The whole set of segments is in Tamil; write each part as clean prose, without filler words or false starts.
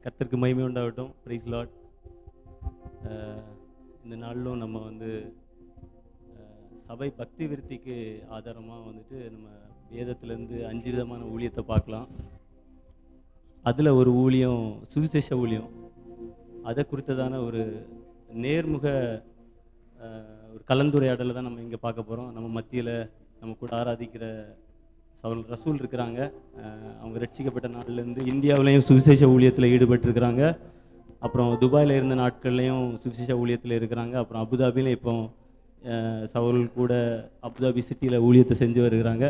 கர்த்தருக்கு மகிமை உண்டாகட்டும். Praise Lord. இந்த நாளிலும் நம்ம வந்து சபை பக்தி விருத்திக்கு ஆதாரமாக வந்துட்டு நம்ம வேதத்திலேருந்து 5 விதமான ஊழியத்தை பார்க்கலாம். அதில் ஒரு ஊழியம் சுவிசேஷ ஊழியம். அதை குறித்ததான ஒரு நேர்முக ஒரு கலந்துரையாடலை தான் நம்ம இங்கே பார்க்க போகிறோம். நம்ம மத்தியில் நம்ம கூட ஆராதிக்கிற சவுல் ரசூல் இருக்கிறாங்க. அவங்க ரட்சிக்கப்பட்ட நாள்லேருந்து இந்தியாவிலையும் சுவிசேஷ ஊழியத்தில் ஈடுபட்டிருக்கிறாங்க. அப்புறம் துபாயில் இருந்த நாட்கள்லையும் சுவிசேஷ ஊழியத்தில் இருக்கிறாங்க. அப்புறம் அபுதாபியில் இப்போ சவுல் கூட அபுதாபி சிட்டியில் ஊழியத்தை செஞ்சு வருகிறாங்க.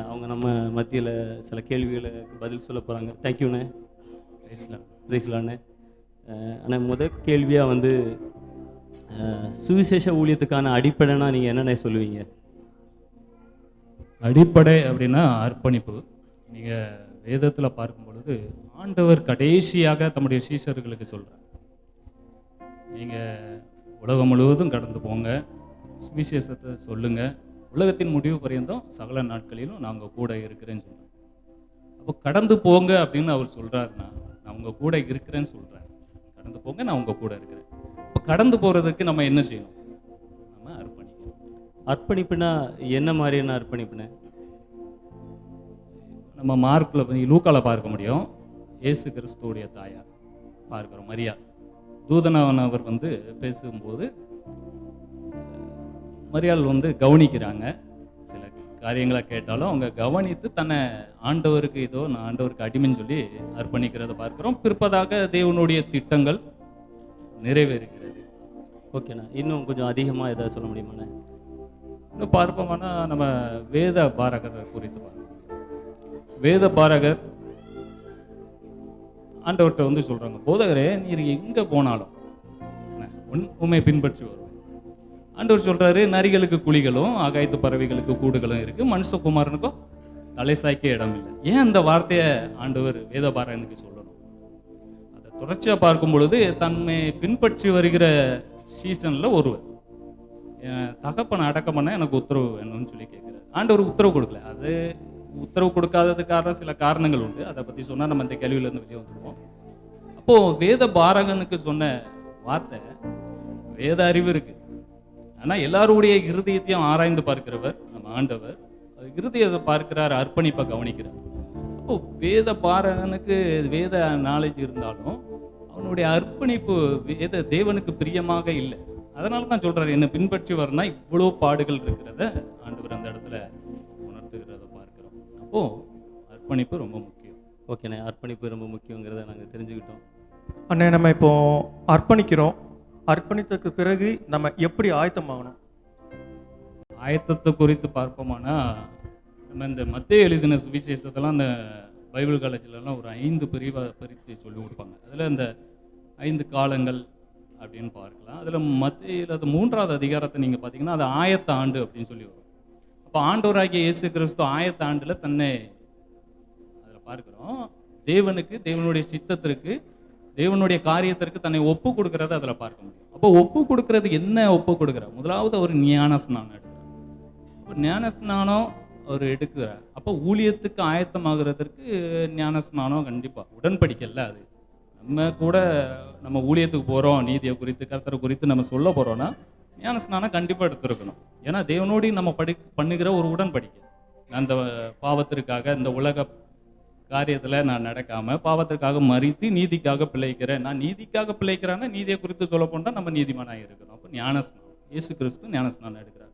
அவங்க நம்ம மத்தியில் சில கேள்விகளுக்கு பதில் சொல்ல போகிறாங்க. தேங்க்யூண்ணே. பிரைஸ்லாண்ணே. ஆனால் முதல் கேள்வியாக வந்து சுவிசேஷ ஊழியத்துக்கான அடிப்படைனா நீங்கள் என்னென்ன சொல்லுவீங்க? அடிப்படை அப்படின்னா அர்ப்பணிப்பு. நீங்கள் வேதத்தில் பார்க்கும் பொழுது ஆண்டவர் கடைசியாக தம்முடைய சீஷர்களுக்கு சொல்கிறார், நீங்கள் உலகம் முழுவதும் கடந்து போங்க, சுவிசேஷத்தை சொல்லுங்கள், உலகத்தின் முடிவு பரியந்தம் சகல நாட்களிலும் நான் உங்கள் கூட இருக்கிறேன்னு சொல்கிறேன். அப்போ கடந்து போங்க அப்படின்னு அவர் சொல்கிறாருன்னா நான் உங்கள் கூட இருக்கிறேன்னு சொல்கிறேன். கடந்து போங்க, நான் உங்கள் கூட இருக்கிறேன். இப்போ கடந்து போகிறதுக்கு நம்ம என்ன செய்யணும்? நம்ம அர்ப்பணிக்கணும். அர்ப்பணிப்புனா என்ன மாதிரியான அர்ப்பணிப்புன்னு நம்ம மார்க்கில் லூக்காவில் பார்க்க முடியும். இயேசு கிறிஸ்துவோடைய தாயார் பார்க்குறோம், மரியா. தூதனானவர் வந்து பேசும்போது மரியாள் வந்து கவனிக்கிறாங்க. சில காரியங்களை கேட்டாலும் அவங்க கவனித்து தன்னை ஆண்டவருக்கு இதோ நான் ஆண்டவருக்கு அடிமைன்னு சொல்லி அர்ப்பணிக்கிறத பார்க்குறோம். பிற்பதாக தேவனுடைய திட்டங்கள் நிறைவேறுகிறது. ஓகேண்ணா, இன்னும் கொஞ்சம் அதிகமாக எதாவது சொல்ல முடியுமாண்ணே? இன்னும் பார்ப்போம்னா நம்ம வேத பாரகர் குறித்து பார்க்கணும். வேத பாரகர் ஆண்டவர்கிட்ட வந்து சொல்றாங்க, போதகரே நீர் எங்கே போனாலும் உண்மை பின்பற்றி வரும். ஆண்டவர் சொல்றாரு, நரிகளுக்கு குழிகளும் ஆகாயத்து பறவைகளுக்கு கூடுகளும் இருக்கு, மனுஷகுமாரனுக்கும் தலை சாய்க்க இடம் இல்லை. ஏன் அந்த வார்த்தையை ஆண்டவர் வேத பாரகனுக்கு சொல்லணும்? அதை தொடர்ச்சியாக பார்க்கும் பொழுது தன்னை பின்பற்றி வருகிற சீசன்ல ஒருவர் தகப்பனை அடக்கம் பண்ண எனக்கு உத்தரவு வேணும்னு சொல்லி கேட்குறாரு. ஆண்டவர் உத்தரவு கொடுக்கல. அது உத்தரவு கொடுக்காததுக்கான சில காரணங்கள் உண்டு. அதை பற்றி சொன்னால் நம்ம இந்த கேள்வியிலேருந்து வெளியே வந்துடுவோம். அப்போது வேத பாரகனுக்கு சொன்ன வார்த்தை, வேத அறிவு இருக்கு, ஆனால் எல்லாருடைய இருதயத்தையும் ஆராய்ந்து பார்க்கிறவர் நம்ம ஆண்டவர். இருதயத்தை பார்க்கிறார், அர்ப்பணிப்பை கவனிக்கிறார். அப்போ வேத பாரகனுக்கு வேத நாலேஜ் இருந்தாலும் அவனுடைய அர்ப்பணிப்பு வேத தேவனுக்கு பிரியமாக இல்லை. அதனால தான் சொல்றாரு, என்னை பின்பற்றி வரனா இவ்வளோ பாடுகள் இருக்கிறத ஆண்டவர் அந்த இடத்துல உணர்த்துகிறத பார்க்கிறோம். அப்போ அர்ப்பணிப்பு ரொம்ப முக்கியம். ஓகேண்ணே, அர்ப்பணிப்பு ரொம்ப முக்கியங்கிறத நாங்கள் தெரிஞ்சுக்கிட்டோம். அண்ணே, நம்ம இப்போ அர்ப்பணிக்கிறோம். அர்ப்பணித்ததுக்கு பிறகு நம்ம எப்படி ஆயத்தமாகணும்? ஆயத்தத்தை குறித்து பார்ப்போமானா, நம்ம இந்த மத்தேயு எழுதின சுவிசேஷத்தெல்லாம் அந்த பைபிள் காலேஜ்லலாம் ஒரு 5 பிரிவாக பிரித்து சொல்லி கொடுப்பாங்க. அதில் இந்த 5 காலங்கள் அப்படின்னு பார்க்கலாம். அதில் மத்தேயுல 3வது அதிகாரத்தை நீங்கள் பார்த்தீங்கன்னா அது ஆயத்த ஆண்டு அப்படின்னு சொல்லி வரும். அப்போ ஆண்டவராகிய இயேசு கிறிஸ்து ஆயத்த ஆண்டில் தன்னை அதில் பார்க்குறோம், தேவனுக்கு, தேவனுடைய சித்தத்திற்கு, தேவனுடைய காரியத்திற்கு தன்னை ஒப்பு கொடுக்கறத அதில் பார்க்க முடியும். அப்போ ஒப்பு கொடுக்கறது என்ன? ஒப்பு கொடுக்குறார். முதலாவது அவர் ஞான ஸ்நானம் எடுக்கிறார். இப்போ ஞான ஸ்நானம் அவர் எடுக்கிறார். அப்போ ஊழியத்துக்கு ஆயத்தமாகிறதுக்கு ஞான ஸ்நானம் கண்டிப்பாக உடன்படிக்கல. அது நம்ம கூட நம்ம ஊழியத்துக்கு போகிறோம், நீதியை குறித்து கர்த்தரை குறித்து நம்ம சொல்ல போகிறோன்னா ஞான ஸ்நானம் கண்டிப்பாக எடுத்துருக்கணும். ஏன்னா தேவனோடு நம்ம பண்ணுகிற ஒரு உடன்படிக்கை. அந்த பாவத்திற்காக, இந்த உலக காரியத்தில் நான் நடக்காமல் பாவத்திற்காக மறித்து நீதிக்காக பிழைக்கிறேன். நான் நீதிக்காக பிழைக்கிறேன்னா நீதியை குறித்து சொல்ல போனால் நம்ம நீதிமானாக இருக்கணும். அப்போ ஞானஸ்நானம், இயேசு கிறிஸ்து ஞானஸ்நானம் எடுக்கிறார்.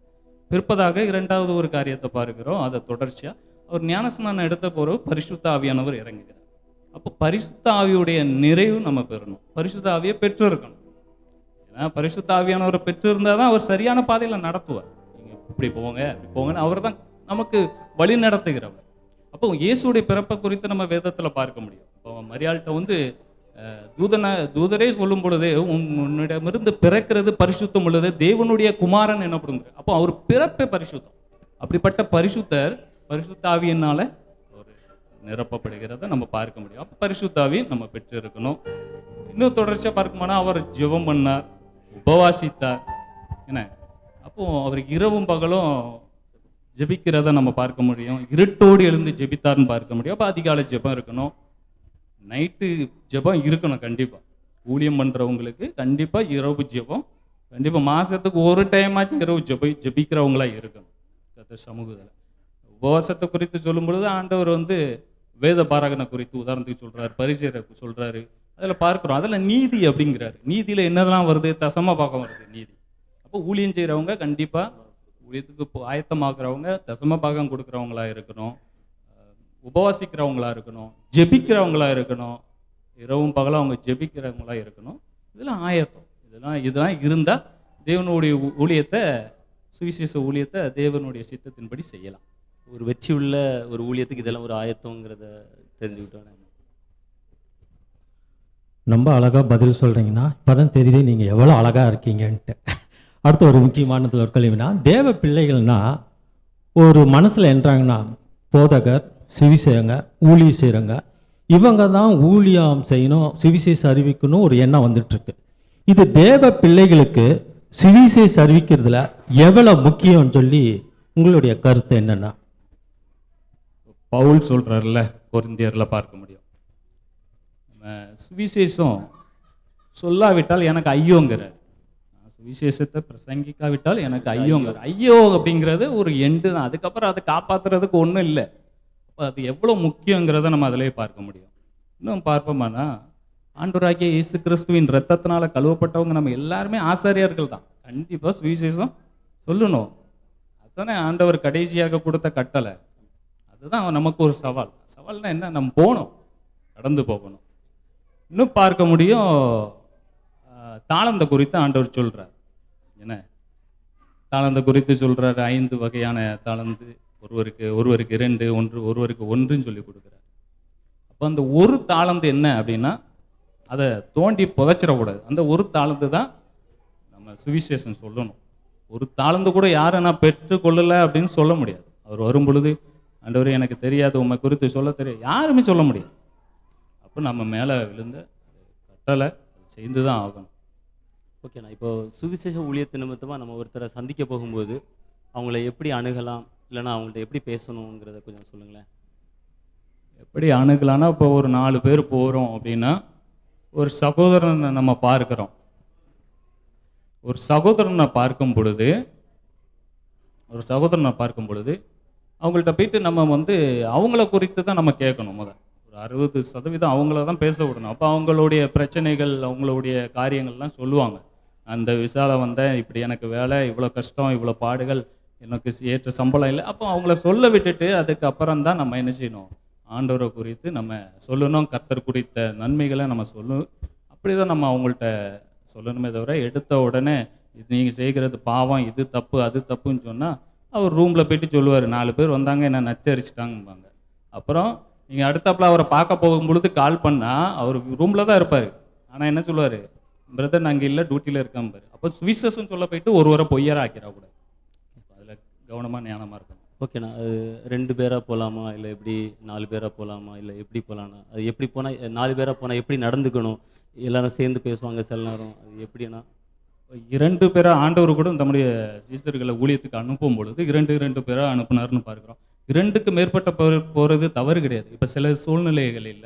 பிற்பதாக 2வது ஒரு காரியத்தை பார்க்கிறோம். அதை தொடர்ச்சியாக அவர் ஞானஸ்நானம் எடுத்த போகிறவர் பரிசுத்த ஆவியானவர் இறங்குகிறார். அப்போ பரிசுத்த ஆவியுடைய நிறைவு நம்ம பெறணும். பரிசுத்த ஆவியை பெற்று இருக்கணும். ஏன்னா பரிசுத்த ஆவியானவரை பெற்று இருந்தால் தான் அவர் சரியான பாதையில் நடத்துவார். நீங்கள் இப்படி போங்க அப்படி போங்கன்னு அவர் தான் நமக்கு வழி நடத்துகிறவர். அப்போ இயேசுடைய பிறப்பை குறித்து நம்ம வேதத்தில் பார்க்க முடியும். இப்போ மரியாள்கிட்ட வந்து தூதரே சொல்லும் பொழுது உன்னிடமிருந்து பிறக்கிறது பரிசுத்தம் உள்ளது, தேவனுடைய குமாரன் எனப்படுங்க. அப்போ அவர் பிறப்பே பரிசுத்தம். அப்படிப்பட்ட பரிசுத்தர் பரிசுத்த ஆவியினால ஒரு நிரப்பப்படுகிறத நம்ம பார்க்க முடியும். அப்போ பரிசுத்த ஆவி நம்ம பெற்று இருக்கணும். இன்னும் தொடர்ச்சியாக பார்க்கும்போனா அவர் ஜெபம் பண்ணார், உபவாசித்தார். என்ன, அப்போ அவர் இரவும் பகலும் ஜெபிக்கிறத நம்ம பார்க்க முடியும். இருட்டோடு எழுந்து ஜெபித்தார்னு பார்க்க முடியும். அப்போ அதிகாலை ஜெபம் இருக்கணும். நைட்டு ஜெபம் இருக்கணும் கண்டிப்பாக. ஊழியம் பண்ணுறவங்களுக்கு கண்டிப்பாக இரவு ஜெபம், கண்டிப்பாக மாதத்துக்கு ஒரு டைமாச்சும் இரவு ஜெபிக்கிறவங்களா இருக்கணும் கர்த்தர் சமூகத்தில். உபவாசத்தை குறித்து சொல்லும் பொழுது ஆண்டவர் வந்து வேத பாரகனை குறித்து உதாரணத்துக்கு சொல்கிறார், பரிசேயரை சொல்கிறாரு. அதில் பார்க்குறோம், அதில் நீதி அப்படிங்கிறாரு. நீதியில் என்னதெல்லாம் வருது? தசம பாகம் வருது நீதி. அப்போ ஊழியம் செய்கிறவங்க கண்டிப்பாக ஊழியத்துக்கு ஆயத்தமாக்குறவங்க தசம பாகம் கொடுக்குறவங்களா இருக்கணும், உபவாசிக்கிறவங்களா இருக்கணும், ஜெபிக்கிறவங்களா இருக்கணும், இரவும் பகலும் அவங்க ஜெபிக்கிறவங்களா இருக்கணும். இதெல்லாம் ஆயத்தம். இதெல்லாம் இருந்தால் தேவனுடைய ஊழியத்தை, சுவிசேஷ ஊழியத்தை தேவனுடைய சித்தத்தின்படி செய்யலாம். ஒரு வெற்றி உள்ள ஒரு ஊழியத்துக்கு இதெல்லாம் ஒரு ஆயத்தங்கிறத தெரிஞ்சுக்கிட்டோம். ரொம்ப அழகாக பதில் சொல்கிறீங்கன்னா இப்போ தான் தெரியுது நீங்கள் எவ்வளோ அழகாக இருக்கீங்கன்ட்டு. அடுத்த ஒரு முக்கியமானதில் ஒரு கேள்வினா, தேவ பிள்ளைகள்னா ஒரு மனசில் என்றாங்கன்னா போதகர், சுவிசேஷங்க, ஊழியம் செய்கிறவங்க, இவங்க தான் ஊழியம் செய்யணும், சுவிசேஷ அறிவிக்கணும் ஒரு எண்ணம் வந்துட்டுருக்கு. இது தேவ பிள்ளைகளுக்கு சுவிசேஷ அறிவிக்கிறதுல எவ்வளோ முக்கியம்னு சொல்லி உங்களுடைய கருத்து என்னென்னா? பவுல் சொல்கிறார்ல, கொரிந்தியரில் பார்க்க முடியும், சுவிசேஷம் சொல்லாவிட்டால் எனக்கு ஐயோங்கிறார். சுவிசேஷத்தை பிரசங்கிக்காவிட்டால் எனக்கு ஐயோங்கிறார். ஐயோ அப்படிங்கிறது ஒரு எண்டு தான். அதுக்கப்புறம் அதை காப்பாற்றுறதுக்கு ஒன்றும் இல்லை. அப்போ அது எவ்வளோ முக்கியங்கிறத நம்ம அதிலே பார்க்க முடியும். இன்னும் பார்ப்போமானா, ஆண்டவராகிய இயேசு கிறிஸ்துவின் இரத்தத்தினால கழுவப்பட்டவங்க நம்ம எல்லாருமே ஆசாரியர்கள் தான். கண்டிப்பாக சுவிசேஷம் சொல்லணும். அதுதானே ஆண்டவர் கடைசியாக கொடுத்த கட்டளை. அதுதான் நமக்கு ஒரு சவால். சவால்னா என்ன? நம்ம போகணும், கடந்து போகணும். இன்னும் பார்க்க முடியும், தாளந்த குறித்து ஆண்டவர் சொல்கிறார். என்ன தாளந்த குறித்து சொல்கிறார்? 5 வகையான தாளந்து, ஒருவருக்கு 2, ஒருவருக்கு 1ன்னு சொல்லி கொடுக்குறார். அப்போ அந்த ஒரு தாளந்து என்ன அப்படின்னா, அதை தோண்டி புதைச்சிடக்கூடாது. அந்த ஒரு தாளந்து தான் நம்ம சுவிசேஷம் சொல்லணும். ஒரு தாளந்து கூட யாரை நான் பெற்றுக்கொள்ளலை அப்படின்னு சொல்ல முடியாது. அவர் வரும் பொழுது, ஆண்டவரே எனக்கு தெரியாது, உண்மை குறித்து சொல்ல தெரியாது, யாருமே சொல்ல முடியாது. அப்போ நம்ம மேலே விழுந்த கட்டளை செய்து தான் ஆகணும். ஓகேண்ணா, இப்போ சுவிசேஷ ஊழியத்து நிமித்தமாக நம்ம ஒருத்தரை சந்திக்க போகும்போது அவங்கள எப்படி அணுகலாம், இல்லைன்னா அவங்கள்ட்ட எப்படி பேசணுங்கிறத கொஞ்சம் சொல்லுங்களேன். எப்படி அணுகலான்னா, இப்போ ஒரு 4 பேர் போகிறோம் அப்படின்னா, ஒரு சகோதரனை நம்ம பார்க்குறோம். ஒரு சகோதரனை பார்க்கும் பொழுது அவங்கள்ட்ட போயிட்டு நம்ம வந்து அவங்கள குறித்து தான் நம்ம கேட்கணும். ஒரு 60% அவங்கள தான் பேச விடணும். அப்போ அவங்களுடைய பிரச்சனைகள், அவங்களுடைய காரியங்கள்லாம் சொல்லுவாங்க. அந்த விசால வந்தேன், இப்படி எனக்கு வேலை, இவ்வளோ கஷ்டம், இவ்வளோ பாடுகள், எனக்கு ஏற்ற சம்பளம் இல்லை. அப்போ அவங்கள சொல்ல விட்டுட்டு அதுக்கப்புறம் தான் நம்ம என்ன செய்யணும்? ஆண்டவரை குறித்து நம்ம சொல்லணும். கர்த்தர் குறித்த நன்மைகளை நம்ம சொல்லணும். அப்படி தான் நம்ம அவங்கள்ட்ட சொல்லணுமே தவிர, எடுத்த உடனே இது நீங்கள் செய்கிறது பாவம், இது தப்பு, அது தப்புன்னு சொன்னால் அவர் ரூமில் போயிட்டு சொல்லுவார், 4 பேர் வந்தாங்க என்ன நச்சரிச்சிட்டாங்கம்பாங்க. அப்புறம் நீங்கள் அடுத்தாப்புல அவரை பார்க்க போகும்பொழுது கால் பண்ணால் அவர் ரூமில் தான் இருப்பார். ஆனால் என்ன சொல்லுவார்? பிரதர் நாங்கள் இல்லை, டியூட்டியில் இருக்காம்பார். அப்போ சுவிசேஷம் சொல்ல போயிட்டு ஒருவரை பொய்யராக ஆக்கிடக்கூடாது. அதில் கவனமாக ஞானமாக இருக்கணும். ஓகேண்ணா, அது 2 பேராக போகலாமா, இல்லை எப்படி 4 பேராக போகலாமா, இல்லை எப்படி போகலாண்ணா? அது எப்படி போனால் 4 பேராக போனால் எப்படி நடந்துக்கணும்? எல்லாரும் சேர்ந்து பேசுவாங்க சில நேரம், அது எப்படின்னா? 2 பேரை ஆண்டவர் கூட நம்முடைய சீசர்களை ஊழியத்துக்கு அனுப்பும் பொழுது 2 பேரை அனுப்புனார்னு பார்க்குறோம். 2க்கு மேற்பட்ட போகிறது தவறு கிடையாது. இப்போ சில சூழ்நிலைகளில்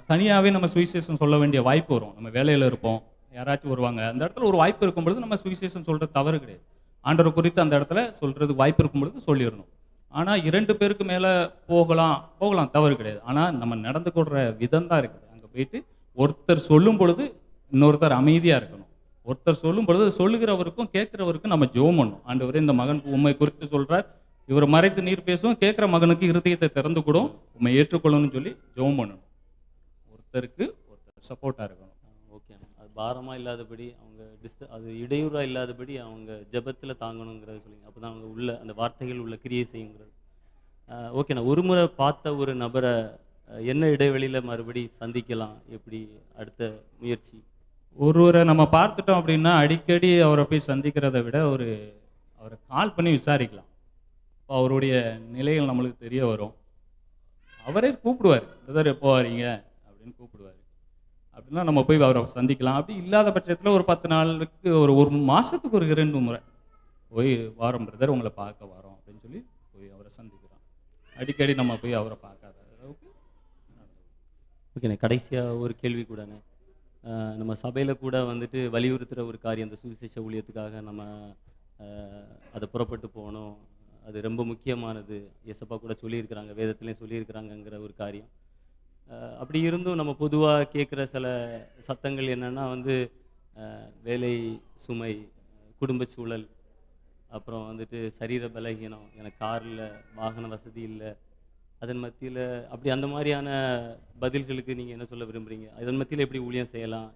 தனியாகவே நம்ம சுவிசேஷம் சொல்ல வேண்டிய வாய்ப்பு வரும். நம்ம வேலையில் இருப்போம், யாராச்சும் வருவாங்க, அந்த இடத்துல ஒரு வாய்ப்பு இருக்கும் பொழுது நம்ம சுவிசேஷம் சொல்கிறது தவறு கிடையாது. ஆண்டவர் குறித்து அந்த இடத்துல சொல்கிறது வாய்ப்பு இருக்கும் பொழுது சொல்லிடணும். ஆனால் 2 பேருக்கு மேலே போகலாம் தவறு கிடையாது. ஆனால் நம்ம நடந்து கொள்கிற விதம் தான் இருக்குது. அங்கே போயிட்டு ஒருத்தர் சொல்லும் பொழுது இன்னொருத்தர் அமைதியாக இருக்கணும். ஒருத்தர் சொல்லும் பொழுது சொல்லுகிறவருக்கும் கேட்குறவருக்கும் நம்ம ஜெபம் பண்ணணும். ஆண்டவரே இந்த மகன் உண்மை குறித்து சொல்கிறார், இவர் மறைத்து நீர் பேசும், கேட்குற மகனுக்கு இருதயத்தை திறந்து கூடும், உண்மை ஏற்றுக்கொள்ளணும்னு சொல்லி ஜெபம் பண்ணணும். ஒருத்தருக்கு ஒருத்தர் சப்போர்ட்டாக இருக்கணும். ஓகே, அது பாரமாக இல்லாதபடி, அவங்க அது இடையூறாக இல்லாதபடி அவங்க ஜெபத்தில் தாங்கணுங்கிறத சொல்லிங்க. அப்போ தான் அவங்க உள்ள அந்த வார்த்தைகள் உள்ள கிரியை செய்யுங்கிறது. ஓகேண்ணா, ஒரு முறை பார்த்த ஒரு நபரை என்ன இடைவெளியில் மறுபடி சந்திக்கலாம், எப்படி அடுத்த முயற்சி? ஒருவரை நம்ம பார்த்துட்டோம் அப்படின்னா அடிக்கடி அவரை போய் சந்திக்கிறத விட அவரை கால் பண்ணி விசாரிக்கலாம். இப்போ அவருடைய நிலைகள் நம்மளுக்கு தெரிய வரும். அவரே கூப்பிடுவார், பிரதர் எப்போ வரீங்க அப்படின்னு கூப்பிடுவார். அப்படின்னா நம்ம போய் அவரை சந்திக்கலாம். அப்படி இல்லாத பட்சத்தில் ஒரு 10 நாளுக்கு ஒரு மாதத்துக்கு ஒரு 2 முறை போய் வாரம் பிரதர் உங்களை பார்க்க வரோம் அப்படின்னு சொல்லி போய் அவரை சந்திக்கிறோம். அடிக்கடி நம்ம போய் அவரை பார்க்காத அளவுக்கு. ஓகேண்ணே, கடைசியாக ஒரு கேள்வி கூடண்ணே. நம்ம சபையில் கூட வந்துட்டு வலியுறுத்துகிற ஒரு காரியம், அந்த சுவிசேஷ ஊழியத்துக்காக நம்ம அதை புறப்பட்டு போகணும், அது ரொம்ப முக்கியமானது. ஏசப்பா கூட சொல்லியிருக்கிறாங்க, வேதத்துலேயும் சொல்லியிருக்கிறாங்கங்கிற ஒரு காரியம். அப்படி இருந்தும் நம்ம பொதுவாக கேட்குற சில சத்தங்கள் என்னென்னா வந்து வேலை சுமை, குடும்ப சூழல், அப்புறம் வந்துட்டு சரீர பலகீனம், எனக்கு காரில் வாகன வசதி இல்லை, அதன் மத்தியில் அப்படி அந்த மாதிரியான பதில்களுக்கு நீங்கள் என்ன சொல்ல விரும்புகிறீங்க? அதன் மத்தியில் எப்படி ஊழியம் செய்யலாம்?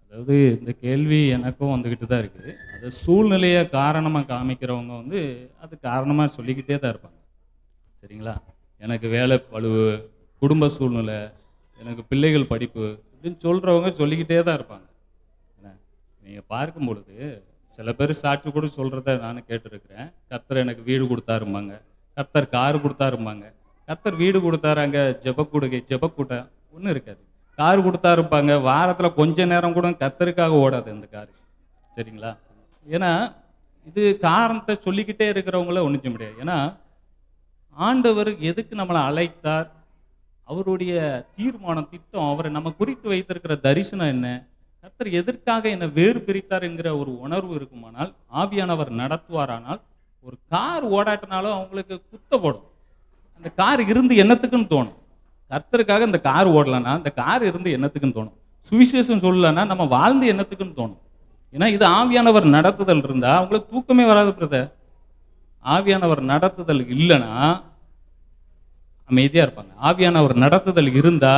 அதாவது இந்த கேள்வி எனக்கும் வந்துக்கிட்டு தான் இருக்குது. அதை சூழ்நிலையை காரணமாக காமிக்கிறவங்க வந்து அது காரணமாக சொல்லிக்கிட்டே தான் இருப்பாங்க. சரிங்களா? எனக்கு வேலை பளுவு, குடும்ப சூழ்நிலை, எனக்கு பிள்ளைகள் படிப்பு இப்படின்னு சொல்கிறவங்க சொல்லிக்கிட்டே தான் இருப்பாங்க. என்ன நீங்கள் பார்க்கும் பொழுது சில பேர் சாட்சி கூட சொல்கிறத நானும் கேட்டிருக்கிறேன். கர்த்தர் எனக்கு வீடு கொடுத்தாரும்பாங்க, கர்த்தர் கார் கொடுத்தாரும்பாங்க. கர்த்தர் வீடு கொடுத்தாரு, அங்கே ஜெபக்கூட்டம் ஒன்றும் இருக்காது. கார் கொடுத்தாருப்பாங்க, வாரத்தில் கொஞ்ச நேரம் கூட கர்த்தருக்காக ஓடாது அந்த கார். சரிங்களா? ஏன்னா இது காரணத்தை சொல்லிக்கிட்டே இருக்கிறவங்கள ஒன்றும் செய்ய முடியாது. ஏன்னா ஆண்டவர் எதுக்கு நம்மளை அழைத்தார், அவருடைய தீர்மானம், திட்டம், அவரை நம்ம குறித்து வைத்திருக்கிற தரிசனம் என்ன, கர்த்தர் எதற்காக என்னை வேறு பிரித்தாருங்கிற ஒரு உணர்வு இருக்குமானால், ஆவியானவர் நடத்துவாரானால், ஒரு கார் ஓடாட்டினாலும் அவங்களுக்கு குத்தப்படும். அந்த கார் இருந்து என்னத்துக்குன்னு தோணும். கர்த்தருக்காக இந்த கார் ஓடலன்னா அந்த கார் இருந்து என்னத்துக்குன்னு தோணும். சுவிசேஷம் சொல்லலைன்னா நம்ம வாழ்ந்து என்னத்துக்குன்னு தோணும். ஏன்னா இது ஆவியானவர் நடத்துதல் இருந்தா அவங்களுக்கு தூக்கமே வராது பிரதர். ஆவியானவர் நடத்துதல் இல்லைன்னா அமைதியா இருப்பாங்க. ஆவியானவர் நடத்துதல் இருந்தா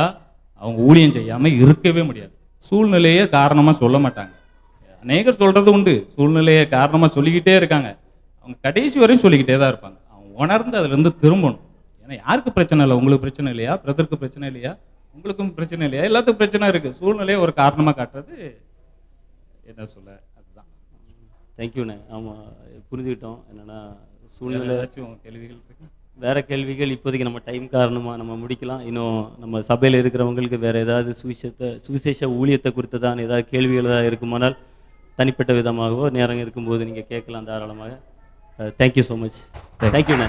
அவங்க ஊழியம் செய்யாம இருக்கவே முடியாது. சூழ்நிலையே காரணமா சொல்ல மாட்டாங்க. அநேகர் சொல்றது உண்டு, சூழ்நிலையை காரணமா சொல்லிக்கிட்டே இருக்காங்க. அவங்க கடைசி வரையும் சொல்லிக்கிட்டே தான் இருப்பாங்க. அவங்க உணர்ந்து அதுல இருந்து திரும்பணும். ஏன்னா யாருக்கு பிரச்சனை இல்லை? உங்களுக்கு பிரச்சனை இல்லையா? பிரதருக்கு பிரச்சனை இல்லையா? உங்களுக்கும் பிரச்சனை இல்லையா? எல்லாத்துக்கும் பிரச்சனை இருக்கு. சூழ்நிலையை ஒரு காரணமா காட்டுறது என்ன சொல்ல, அதுதான். தேங்க்யூண்ணே. ஆமாம், புரிஞ்சுக்கிட்டோம். என்னென்னா சூழ்நிலை. ஏதாச்சும் கேள்விகள் இருக்கு? வேற கேள்விகள் இப்போதைக்கு நம்ம டைம் காரணமாக நம்ம முடிக்கலாம். இன்னும் நம்ம சபையில் இருக்கிறவங்களுக்கு வேறு ஏதாவது சுவிசேஷ ஊழியத்தை குறித்ததான ஏதாவது கேள்விகள் ஏதாவது இருக்குமானால் தனிப்பட்ட விதமாகவோ நேரம் இருக்கும்போது நீங்கள் கேட்கலாம் தாராளமாக. Thank you so much. தேங்க்யூண்ணே.